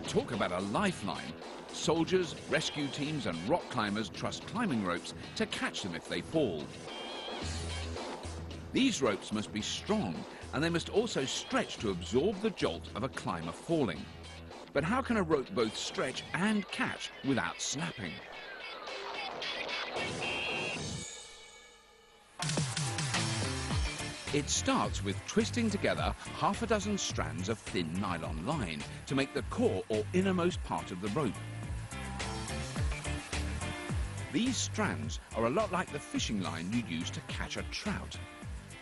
Talk about a lifeline. Soldiers, rescue teams and rock climbers trust climbing ropes to catch them if they fall. These ropes must be strong, and they must also stretch to absorb the jolt of a climber falling. But how can a rope both stretch and catch without snapping? It starts with twisting together half a dozen strands of thin nylon line to make the core or innermost part of the rope. These strands are a lot like the fishing line you use to catch a trout.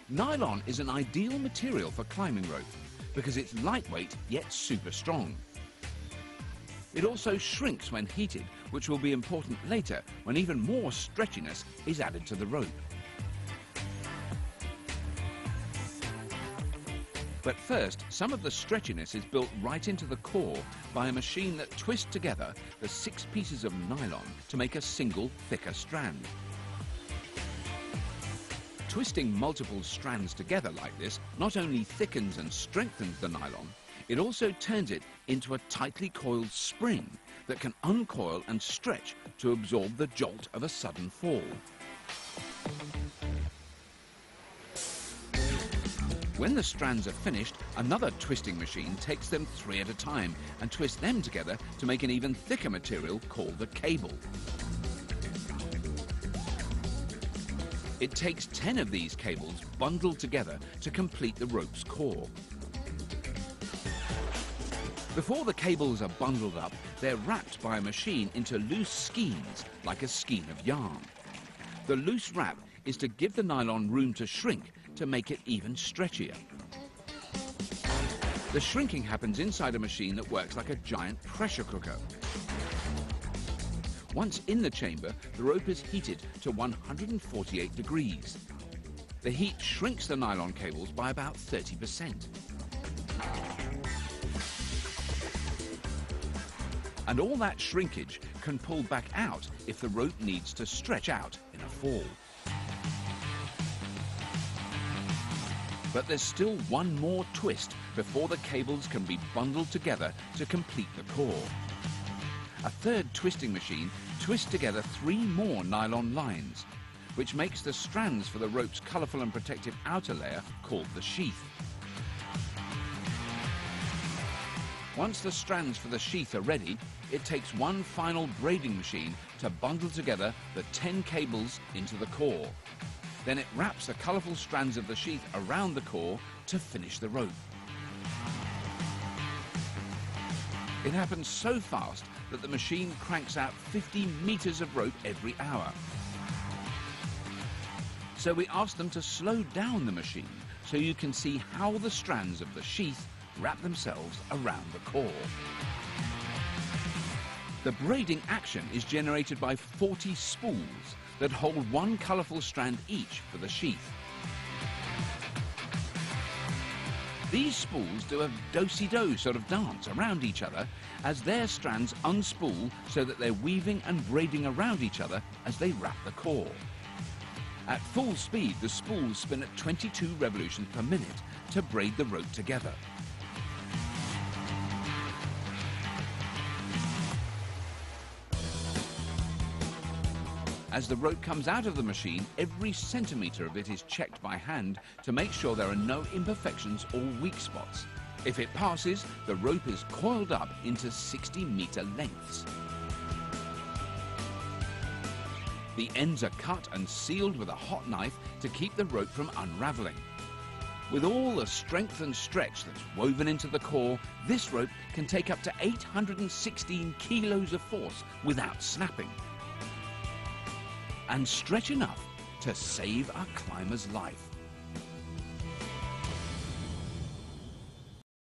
Nylon is an ideal material for climbing rope because it's lightweight yet super strong. It also shrinks when heated, which will be important later when even more stretchiness is added to the rope. But first, some of the stretchiness is built right into the core by a machine that twists together the 6 pieces of nylon to make a single, thicker strand. Twisting multiple strands together like this not only thickens and strengthens the nylon, it also turns it into a tightly coiled spring that can uncoil and stretch to absorb the jolt of a sudden fall. When the strands are finished, another twisting machine takes them 3 at a time and twists them together to make an even thicker material called a cable. It takes 10 of these cables bundled together to complete the rope's core. Before the cables are bundled up, they're wrapped by a machine into loose skeins, like a skein of yarn. The loose wrap is to give the nylon room to shrink to make it even stretchier. The shrinking happens inside a machine that works like a giant pressure cooker. Once in the chamber, the rope is heated to 148 degrees. The heat shrinks the nylon cables by about 30%. And all that shrinkage can pull back out if the rope needs to stretch out in a fall. But there's still one more twist before the cables can be bundled together to complete the core. A third twisting machine twists together 3 more nylon lines, which makes the strands for the rope's colourful and protective outer layer called the sheath. Once the strands for the sheath are ready, it takes one final braiding machine to bundle together the 10 cables into the core. Then it wraps the colourful strands of the sheath around the core to finish the rope. It happens so fast that the machine cranks out 50 metres of rope every hour. So we asked them to slow down the machine so you can see how the strands of the sheath wrap themselves around the core. The braiding action is generated by 40 spools that hold one colourful strand each for the sheath. These spools do a do-si-do sort of dance around each other as their strands unspool so that they're weaving and braiding around each other as they wrap the core. At full speed, the spools spin at 22 revolutions per minute to braid the rope together. As the rope comes out of the machine, every centimetre of it is checked by hand to make sure there are no imperfections or weak spots. If it passes, the rope is coiled up into 60-metre lengths. The ends are cut and sealed with a hot knife to keep the rope from unravelling. With all the strength and stretch that's woven into the core, this rope can take up to 816 kilos of force without snapping. And stretch enough to save a climber's life.